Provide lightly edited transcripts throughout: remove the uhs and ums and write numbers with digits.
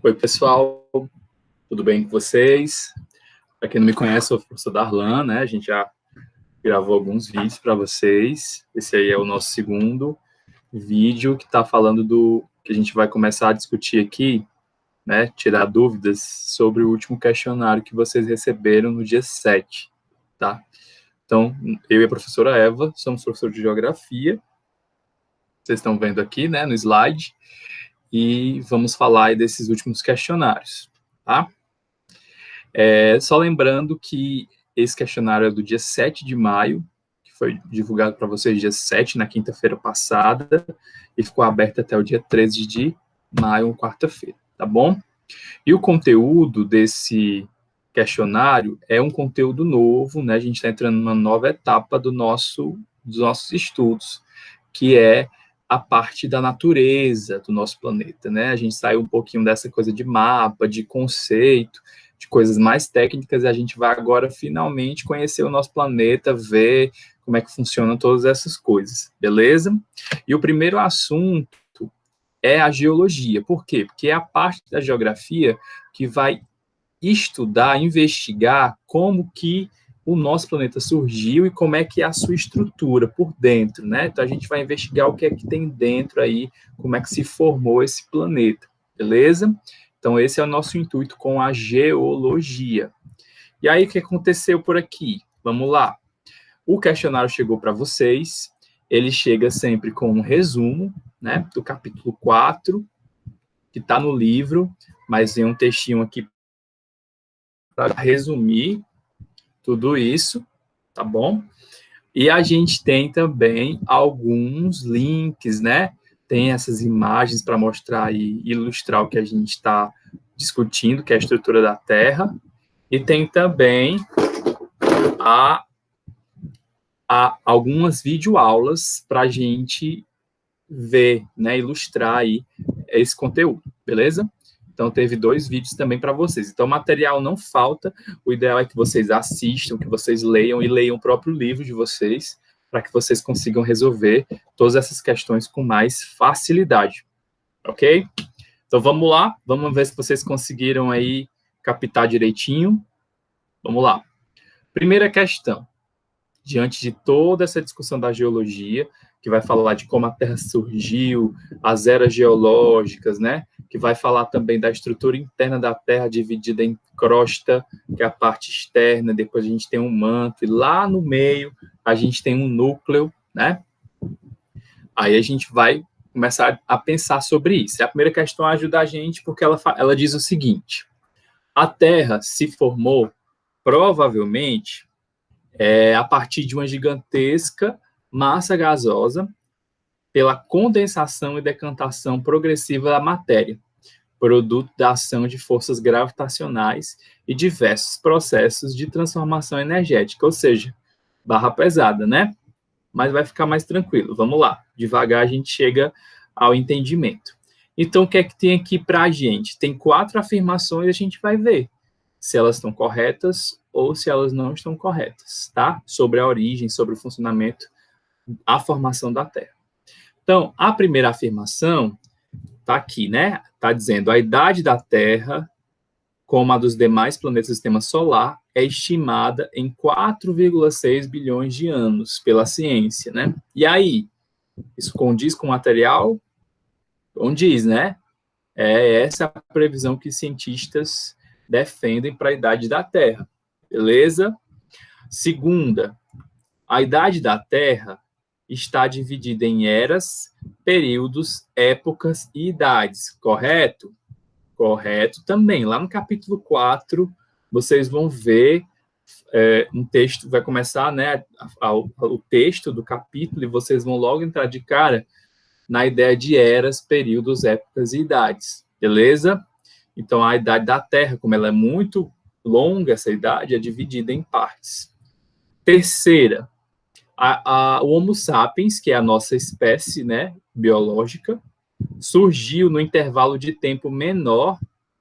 Oi, pessoal, tudo bem com vocês? Para quem não me conhece, eu sou o professor Darlan, né? A gente já gravou alguns vídeos para vocês. Esse aí é o nosso segundo vídeo que está falando do que a gente vai começar a discutir aqui, né? Tirar dúvidas sobre o último questionário que vocês receberam no dia 7, tá? Então, eu e a professora Eva somos professores de Geografia. Vocês estão vendo aqui, né, no slide. E vamos falar aí desses últimos questionários, tá? Só lembrando que esse questionário é do dia 7 de maio, que foi divulgado para vocês dia 7, na quinta-feira passada, e ficou aberto até o dia 13 de maio, quarta-feira, tá bom? E o conteúdo desse questionário é um conteúdo novo, né? A gente está entrando numa nova etapa dos nossos estudos, que é a parte da natureza do nosso planeta, né? A gente saiu um pouquinho dessa coisa de mapa, de conceito, de coisas mais técnicas, e a gente vai agora finalmente conhecer o nosso planeta, ver como é que funcionam todas essas coisas, beleza? E o primeiro assunto é a geologia. Por quê? Porque é a parte da geografia que vai estudar, investigar como que o nosso planeta surgiu e como é que é a sua estrutura por dentro, né? Então a gente vai investigar o que é que tem dentro aí, como é que se formou esse planeta, beleza? Então esse é o nosso intuito com a geologia. E aí o que aconteceu por aqui? Vamos lá. O questionário chegou para vocês, ele chega sempre com um resumo, né, do capítulo 4, que está no livro, mas tem um textinho aqui para resumir tudo isso, tá bom? E a gente tem também alguns links, né? Tem essas imagens para mostrar e ilustrar o que a gente está discutindo, que é a estrutura da Terra. E tem também algumas videoaulas para a gente ver, né, ilustrar aí esse conteúdo, beleza? Então, teve 2 vídeos também para vocês. Então, o material não falta. O ideal é que vocês assistam, que vocês leiam e leiam o próprio livro de vocês, para que vocês consigam resolver todas essas questões com mais facilidade. Ok? Então, vamos lá. Vamos ver se vocês conseguiram aí captar direitinho. Vamos lá. Primeira questão. Diante de toda essa discussão da geologia, que vai falar de como a Terra surgiu, as eras geológicas, né? Que vai falar também da estrutura interna da Terra, dividida em crosta, que é a parte externa, depois a gente tem um manto, e lá no meio a gente tem um núcleo, né? Aí a gente vai começar a pensar sobre isso. A primeira questão ajuda a gente, porque ela diz o seguinte: a Terra se formou, provavelmente, a partir de uma gigantesca massa gasosa pela condensação e decantação progressiva da matéria, produto da ação de forças gravitacionais e diversos processos de transformação energética, ou seja, barra pesada, né? Mas vai ficar mais tranquilo. Vamos lá, devagar a gente chega ao entendimento. Então, o que é que tem aqui para a gente? Tem 4 afirmações e a gente vai ver se elas estão corretas ou se elas não estão corretas, tá? Sobre a origem, sobre o funcionamento, a formação da Terra. Então, a primeira afirmação está aqui, né? Está dizendo a idade da Terra, como a dos demais planetas do Sistema Solar, é estimada em 4,6 bilhões de anos pela ciência, né? E aí, isso condiz com o material? Condiz, né? Essa a previsão que cientistas defendem para a idade da Terra, beleza? Segunda, a idade da Terra está dividida em eras, períodos, épocas e idades, correto? Correto também. Lá no capítulo 4, vocês vão ver um texto, vai começar, né, o texto do capítulo, e vocês vão logo entrar de cara na ideia de eras, períodos, épocas e idades, beleza? Então, a idade da Terra, como ela é muito longa, essa idade, é dividida em partes. Terceira, o Homo sapiens, que é a nossa espécie, né, biológica, surgiu no intervalo de tempo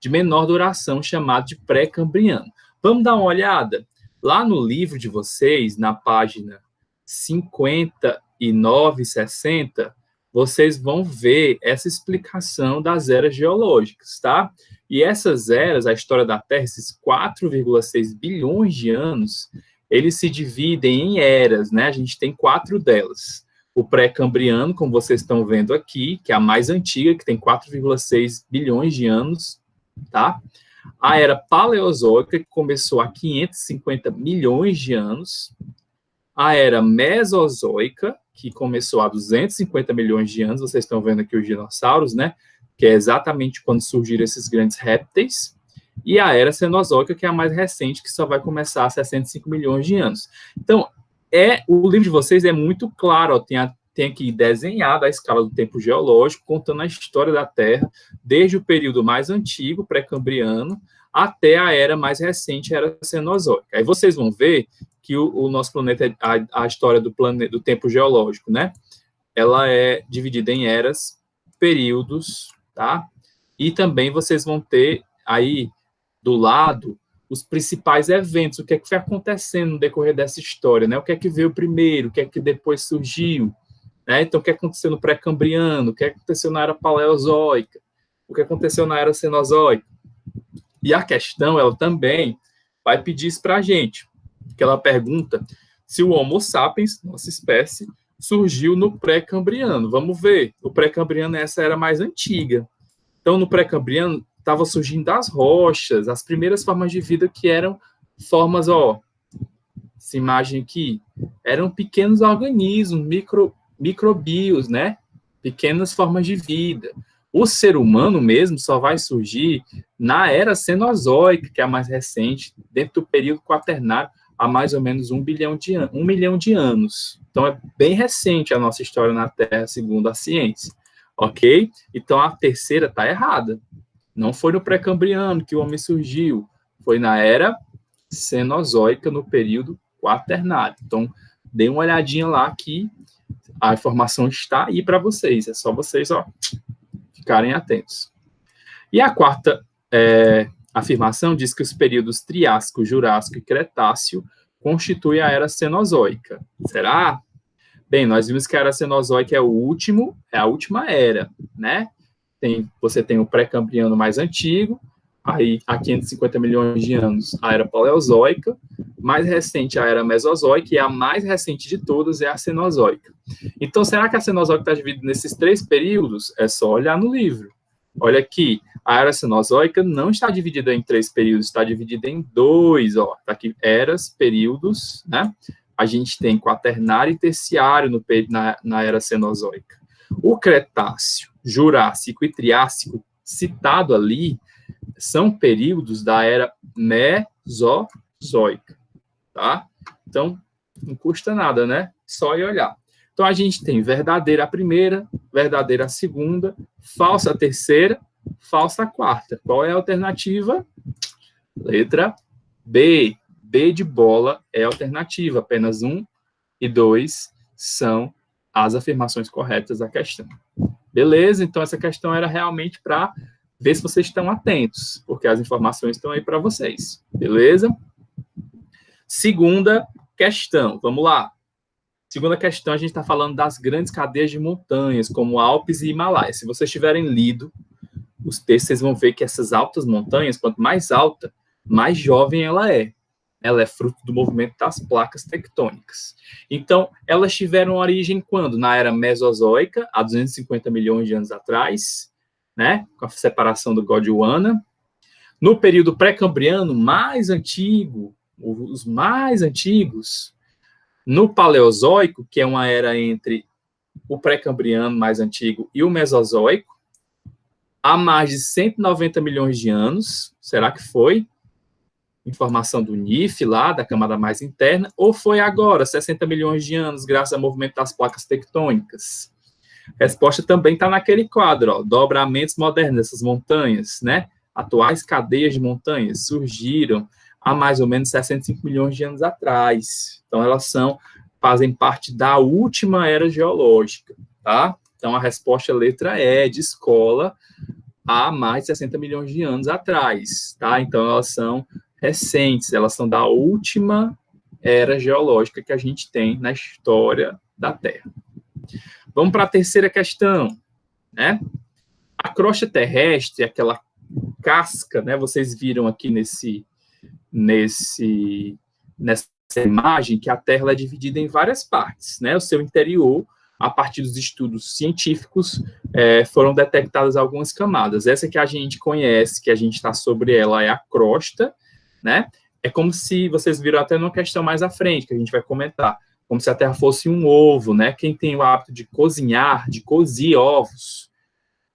de menor duração, chamado de pré-cambriano. Vamos dar uma olhada? Lá no livro de vocês, na página 59 e 60, vocês vão ver essa explicação das eras geológicas, tá? E essas eras, a história da Terra, esses 4,6 bilhões de anos, eles se dividem em eras, né? A gente tem 4 delas. O pré-cambriano, como vocês estão vendo aqui, que é a mais antiga, que tem 4,6 bilhões de anos, tá? A era paleozoica, que começou há 550 milhões de anos. A era mesozoica, que começou há 250 milhões de anos, vocês estão vendo aqui os dinossauros, né? Que é exatamente quando surgiram esses grandes répteis. E a era cenozoica, que é a mais recente, que só vai começar há 65 milhões de anos. Então, o livro de vocês é muito claro, ó, tem aqui desenhado a escala do tempo geológico, contando a história da Terra, desde o período mais antigo, pré-cambriano, até a era mais recente, a era cenozoica. Aí vocês vão ver que o nosso planeta, a história do tempo geológico, né? Ela é dividida em eras, períodos, tá? E também vocês vão ter aí do lado os principais eventos, o que é que foi acontecendo no decorrer dessa história, né? O que é que veio primeiro, o que é que depois surgiu, né? Então, o que aconteceu no pré-cambriano, o que aconteceu na era paleozoica, o que aconteceu na era cenozoica. E a questão, ela também vai pedir isso para a gente, que ela pergunta se o Homo sapiens, nossa espécie, surgiu no pré-cambriano. Vamos ver, o pré-cambriano é essa era mais antiga. Então, no pré-cambriano, estava surgindo das rochas, as primeiras formas de vida que eram formas, ó, essa imagem aqui, eram pequenos organismos, microbios, né? Pequenas formas de vida. O ser humano mesmo só vai surgir na era cenozoica, que é a mais recente, dentro do período quaternário, há mais ou menos 1 milhão de anos. Então, é bem recente a nossa história na Terra, segundo a ciência. Ok? Então, a terceira está errada. Não foi no pré-cambriano que o homem surgiu, foi na era cenozoica, no período quaternário. Então, dê uma olhadinha lá que a informação está aí para vocês. É só vocês, ó, ficarem atentos. E a quarta afirmação diz que os períodos Triássico, Jurássico e Cretáceo constituem a era Cenozoica. Será? Bem, nós vimos que a era Cenozoica é a última era, né? Você tem o pré-cambriano mais antigo, aí há 550 milhões de anos a era paleozoica, mais recente a era mesozoica, e a mais recente de todas é a cenozoica. Então, será que a cenozoica está dividida nesses 3 períodos? É só olhar no livro. Olha aqui, a era cenozoica não está dividida em 3 períodos, está dividida em 2, ó. Tá aqui, eras, períodos, né? A gente tem quaternário e terciário na era cenozoica. O Cretáceo, Jurássico e Triássico, citado ali, são períodos da era mesozoica, tá? Então, não custa nada, né? Só ir olhar. Então, a gente tem verdadeira a primeira, verdadeira a segunda, falsa a terceira, falsa a quarta. Qual é a alternativa? Letra B. B de bola é a alternativa. Apenas 1 e 2 são as afirmações corretas da questão. Beleza? Então, essa questão era realmente para ver se vocês estão atentos, porque as informações estão aí para vocês. Beleza? Segunda questão. Vamos lá. Segunda questão, a gente está falando das grandes cadeias de montanhas, como Alpes e Himalaia. Se vocês tiverem lido os textos, vocês vão ver que essas altas montanhas, quanto mais alta, mais jovem ela é. Ela é fruto do movimento das placas tectônicas. Então, elas tiveram origem quando? Na era mesozoica, há 250 milhões de anos atrás, né? Com a separação do Gondwana. No período pré-cambriano mais antigo, os mais antigos, no Paleozoico, que é uma era entre o pré-cambriano mais antigo e o Mesozoico, há mais de 190 milhões de anos. Será que foi? Informação do NIF lá, da camada mais interna, ou foi agora, 60 milhões de anos, graças ao movimento das placas tectônicas? A resposta também está naquele quadro, ó, dobramentos modernos dessas montanhas, né? Atuais cadeias de montanhas surgiram há mais ou menos 65 milhões de anos atrás. Então, elas fazem parte da última era geológica, tá? Então, a resposta é letra E, de escola, há mais de 60 milhões de anos atrás, tá? Então, elas são recentes, elas são da última era geológica que a gente tem na história da Terra. Vamos para a terceira questão, né? A crosta terrestre, aquela casca, né? Vocês viram aqui nessa imagem que a Terra ela é dividida em várias partes, né? O seu interior, a partir dos estudos científicos, foram detectadas algumas camadas. Essa que a gente conhece, que a gente está sobre ela, é a crosta, né? É como se, vocês viram até numa questão mais à frente, que a gente vai comentar, como se a Terra fosse um ovo, né? Quem tem o hábito de cozinhar, de cozer ovos,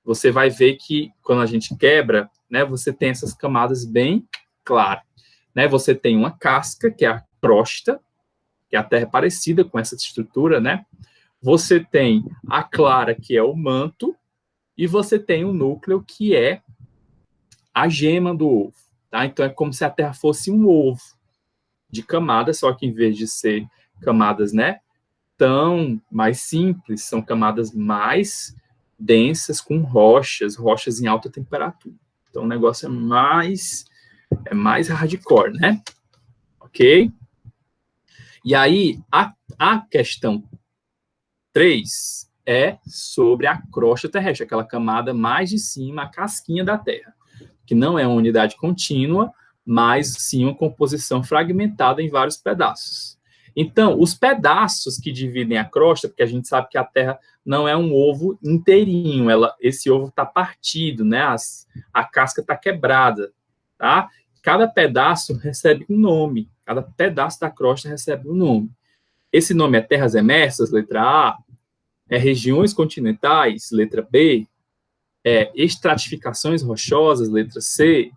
você vai ver que quando a gente quebra, né, você tem essas camadas bem claras, né? Você tem uma casca, que é a crosta, que a Terra é parecida com essa estrutura, né? Você tem a clara, que é o manto, e você tem o núcleo, que é a gema do ovo, tá? Então, é como se a Terra fosse um ovo de camadas, só que em vez de ser camadas, né, tão mais simples, são camadas mais densas, com rochas em alta temperatura. Então, o negócio é mais hardcore, né? Ok? E aí, a questão 3 é sobre a crosta terrestre, aquela camada mais de cima, a casquinha da Terra, que não é uma unidade contínua, mas sim uma composição fragmentada em vários pedaços. Então, os pedaços que dividem a crosta, porque a gente sabe que a Terra não é um ovo inteirinho, esse ovo está partido, né? A casca está quebrada, tá? Cada pedaço recebe um nome, cada pedaço da crosta recebe um nome. Esse nome é terras emersas, letra A, é regiões continentais, letra B, é estratificações rochosas, letra C,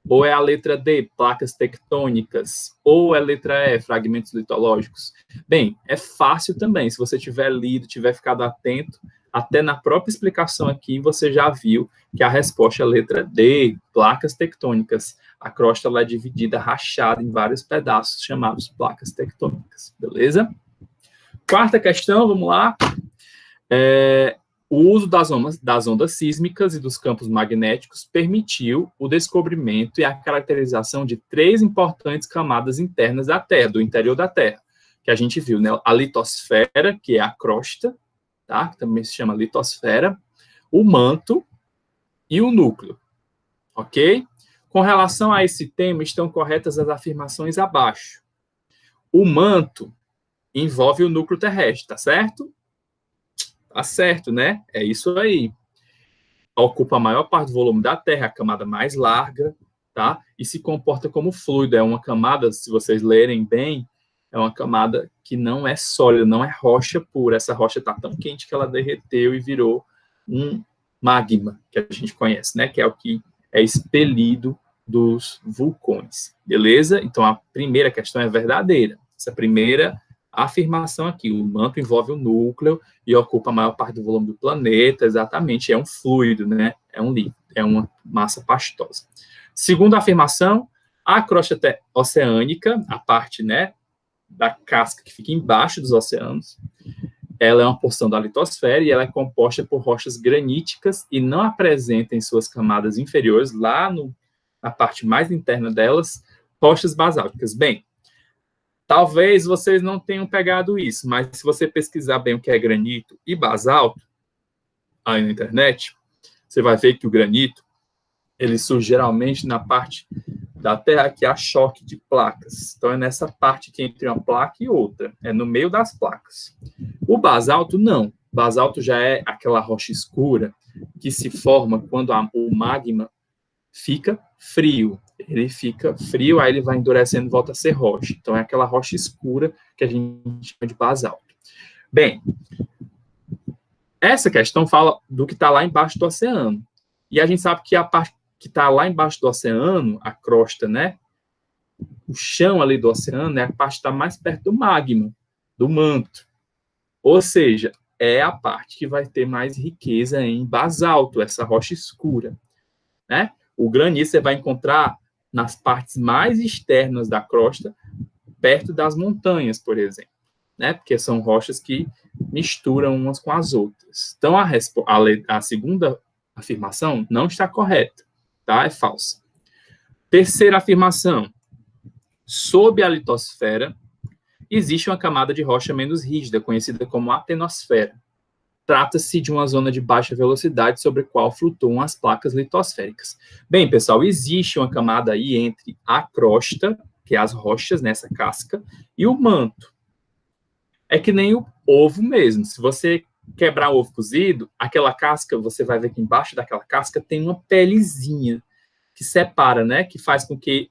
ou é a letra D, placas tectônicas, ou é a letra E, fragmentos litológicos? Bem, é fácil também, se você tiver lido, tiver ficado atento, até na própria explicação aqui, você já viu que a resposta é a letra D, placas tectônicas. A crosta ela é dividida, rachada em vários pedaços, chamados placas tectônicas, beleza? Quarta questão, vamos lá. O uso das ondas sísmicas e dos campos magnéticos permitiu o descobrimento e a caracterização de 3 importantes camadas internas da Terra, do interior da Terra, que a gente viu, né? A litosfera, que é a crosta, tá? Que também se chama litosfera, o manto e o núcleo, ok? Com relação a esse tema, estão corretas as afirmações abaixo. O manto envolve o núcleo terrestre, tá certo? Tá certo, né? É isso aí. Ocupa a maior parte do volume da Terra, a camada mais larga, tá? E se comporta como fluido. É uma camada, se vocês lerem bem, é uma camada que não é sólida, não é rocha pura. Essa rocha está tão quente que ela derreteu e virou um magma, que a gente conhece, né? Que é o que é expelido dos vulcões. Beleza? Então, a primeira questão é verdadeira. Essa primeira afirmação aqui, o manto envolve o núcleo e ocupa a maior parte do volume do planeta, exatamente, é um fluido, né? É um líquido, é uma massa pastosa. Segunda afirmação, a crosta oceânica, a parte, né, da casca que fica embaixo dos oceanos, ela é uma porção da litosfera e ela é composta por rochas graníticas e não apresenta em suas camadas inferiores, lá na parte mais interna delas, rochas basálticas. Bem, talvez vocês não tenham pegado isso, mas se você pesquisar bem o que é granito e basalto aí na internet, você vai ver que o granito, ele surge geralmente na parte da Terra que há choque de placas. Então, é nessa parte que entre uma placa e outra, é no meio das placas. O basalto, não. O basalto já é aquela rocha escura que se forma quando o magma fica frio. Ele fica frio, aí ele vai endurecendo e volta a ser rocha. Então, é aquela rocha escura que a gente chama de basalto. Bem, essa questão fala do que está lá embaixo do oceano. E a gente sabe que a parte que está lá embaixo do oceano, a crosta, né? O chão ali do oceano é a parte que está mais perto do magma, do manto. Ou seja, é a parte que vai ter mais riqueza em basalto, essa rocha escura, né? O granito você vai encontrar nas partes mais externas da crosta, perto das montanhas, por exemplo, né? Porque são rochas que misturam umas com as outras. Então, a segunda afirmação não está correta, tá? É falsa. Terceira afirmação. Sob a litosfera, existe uma camada de rocha menos rígida, conhecida como atenosfera. trata-se de uma zona de baixa velocidade sobre a qual flutuam as placas litosféricas. Bem, pessoal, existe uma camada aí entre a crosta, que é as rochas nessa casca, e o manto. É que nem o ovo mesmo. Se você quebrar o ovo cozido, aquela casca, você vai ver que embaixo daquela casca tem uma pelezinha que separa, né? Que faz com que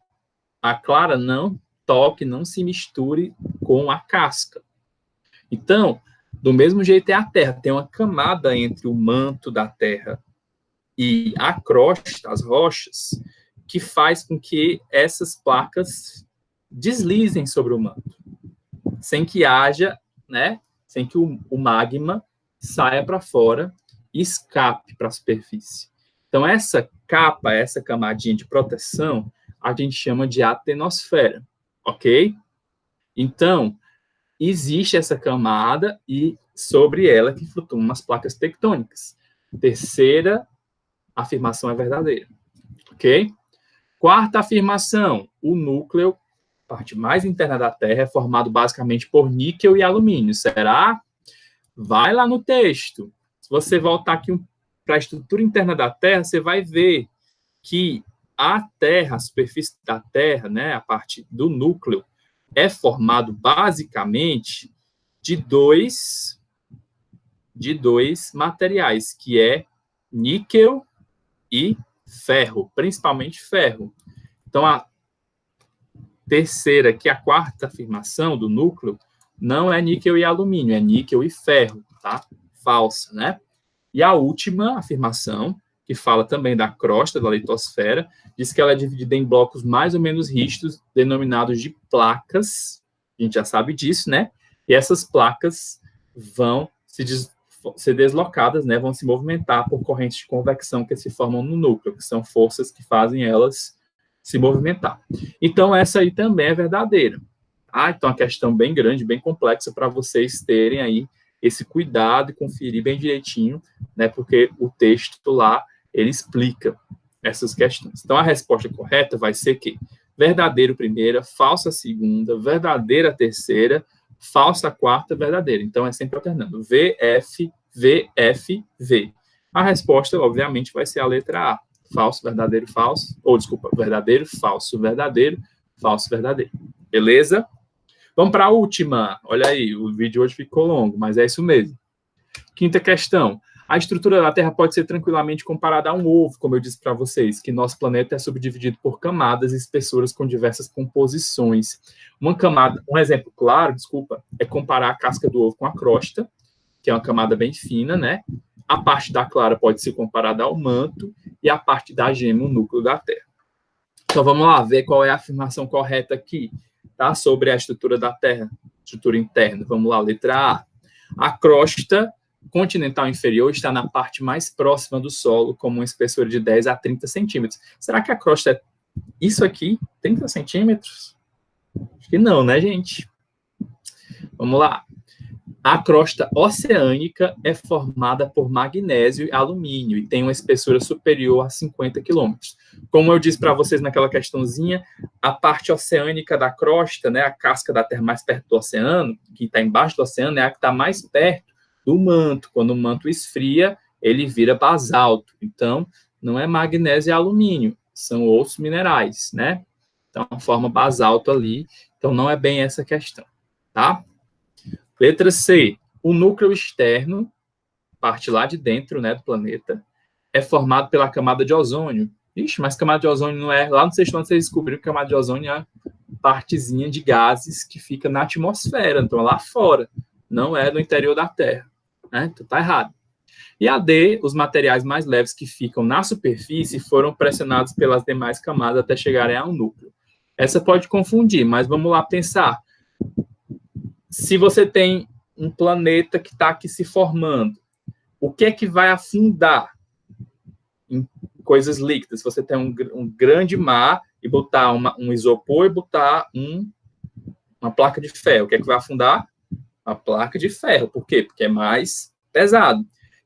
a clara não toque, não se misture com a casca. Então, do mesmo jeito é a Terra. Tem uma camada entre o manto da Terra e a crosta, as rochas, que faz com que essas placas deslizem sobre o manto, sem que haja, né? Sem que o magma saia para fora e escape para a superfície. Então, essa capa, essa camadinha de proteção, a gente chama de atenosfera, ok? Então, existe essa camada e sobre ela que flutuam umas placas tectônicas. Terceira afirmação é verdadeira, ok? Quarta afirmação, o núcleo, parte mais interna da Terra, é formado basicamente por níquel e alumínio. Será? Vai lá no texto. Se você voltar aqui para a estrutura interna da Terra, você vai ver que a Terra, a superfície da Terra, né, a parte do núcleo, é formado basicamente de dois materiais, que é níquel e ferro, principalmente ferro. Então, a terceira, que é a quarta afirmação do núcleo, não é níquel e alumínio, é níquel e ferro, tá? Falsa, né? E a última afirmação, que fala também da crosta da litosfera, diz que ela é dividida em blocos mais ou menos rígidos, denominados de placas. A gente já sabe disso, né? E essas placas vão ser deslocadas, né? Vão se movimentar por correntes de convecção que se formam no núcleo, que são forças que fazem elas se movimentar. Então, essa aí também é verdadeira. Então, é uma questão bem grande, bem complexa, para vocês terem aí esse cuidado e conferir bem direitinho, né? Porque o texto lá, ele explica essas questões. Então, a resposta correta vai ser que verdadeiro primeira, falsa segunda, verdadeira terceira, falsa quarta, verdadeira. Então, é sempre alternando. VF, VF, V. A resposta, obviamente, vai ser a letra A. Falso, verdadeiro, falso. Ou, desculpa, verdadeiro, falso, verdadeiro, falso, verdadeiro. Beleza? Vamos para a última. Olha aí, o vídeo hoje ficou longo, mas é isso mesmo. Quinta questão. A estrutura da Terra pode ser tranquilamente comparada a um ovo, como eu disse para vocês, que nosso planeta é subdividido por camadas e espessuras com diversas composições. Uma camada, um exemplo claro, é comparar a casca do ovo com a crosta, que é uma camada bem fina, né? A parte da clara pode ser comparada ao manto e a parte da gema, o núcleo da Terra. Então, vamos lá ver qual é a afirmação correta aqui, tá? Sobre a estrutura da Terra, estrutura interna. Vamos lá, letra A. A crosta continental inferior está na parte mais próxima do solo, com uma espessura de 10 a 30 centímetros. Será que a crosta é isso aqui? 30 centímetros? Acho que não, né, gente? Vamos lá. A crosta oceânica é formada por magnésio e alumínio e tem uma espessura superior a 50 quilômetros. Como eu disse para vocês naquela questãozinha, a parte oceânica da crosta, né, a casca da Terra mais perto do oceano, que está embaixo do oceano, é a que está mais perto do manto. Quando o manto esfria, ele vira basalto. Então, não é magnésio e alumínio, são outros minerais, né? Então, forma basalto ali. Então, não é bem essa questão, tá? Letra C. O núcleo externo, parte lá de dentro, né, do planeta, é formado pela camada de ozônio. Ixi, mas camada de ozônio não é... Lá no sexto ano vocês descobriram que a camada de ozônio é a partezinha de gases que fica na atmosfera, então é lá fora, não é no interior da Terra, né? Então tá errado. E a D, os materiais mais leves que ficam na superfície foram pressionados pelas demais camadas até chegarem ao núcleo. Essa pode confundir, mas vamos lá pensar. Se você tem um planeta que está aqui se formando, o que é que vai afundar em coisas líquidas? Você tem um grande mar e botar um isopor e botar uma placa de ferro. O que é que vai afundar? A placa de ferro. Por quê? Porque é mais pesado.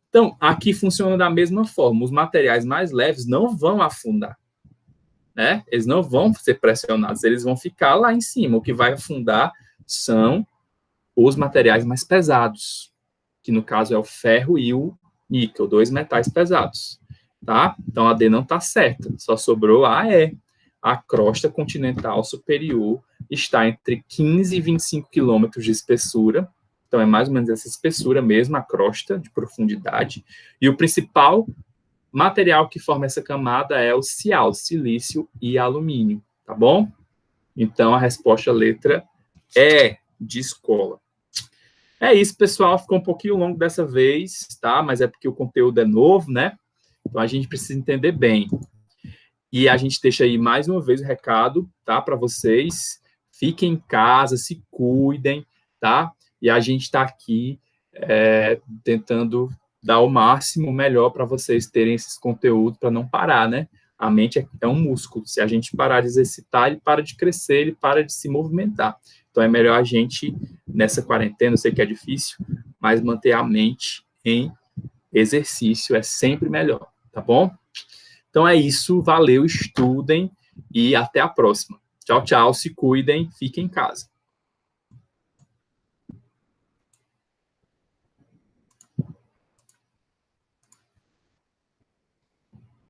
Então, aqui funciona da mesma forma. Os materiais mais leves não vão afundar, né? Eles não vão ser pressionados, eles vão ficar lá em cima. O que vai afundar são os materiais mais pesados, que no caso é o ferro e o níquel, 2 metais pesados, tá? Então a D não está certa, só sobrou a E. A crosta continental superior está entre 15 e 25 quilômetros de espessura, então é mais ou menos essa espessura mesmo, a crosta de profundidade, e o principal material que forma essa camada é o CiAl, silício e alumínio, tá bom? Então a resposta letra E de escola. É isso, pessoal, ficou um pouquinho longo dessa vez, tá? Mas é porque o conteúdo é novo, né? Então a gente precisa entender bem. E a gente deixa aí mais uma vez o recado, tá? Para vocês. Fiquem em casa, se cuidem, tá? E a gente está aqui tentando dar o máximo melhor para vocês terem esses conteúdos para não parar, né? A mente é um músculo. Se a gente parar de exercitar, ele para de crescer, ele para de se movimentar. Então é melhor a gente, nessa quarentena, eu sei que é difícil, mas manter a mente em exercício é sempre melhor, tá bom? Então é isso, valeu, estudem e até a próxima. Tchau, tchau, se cuidem, fiquem em casa.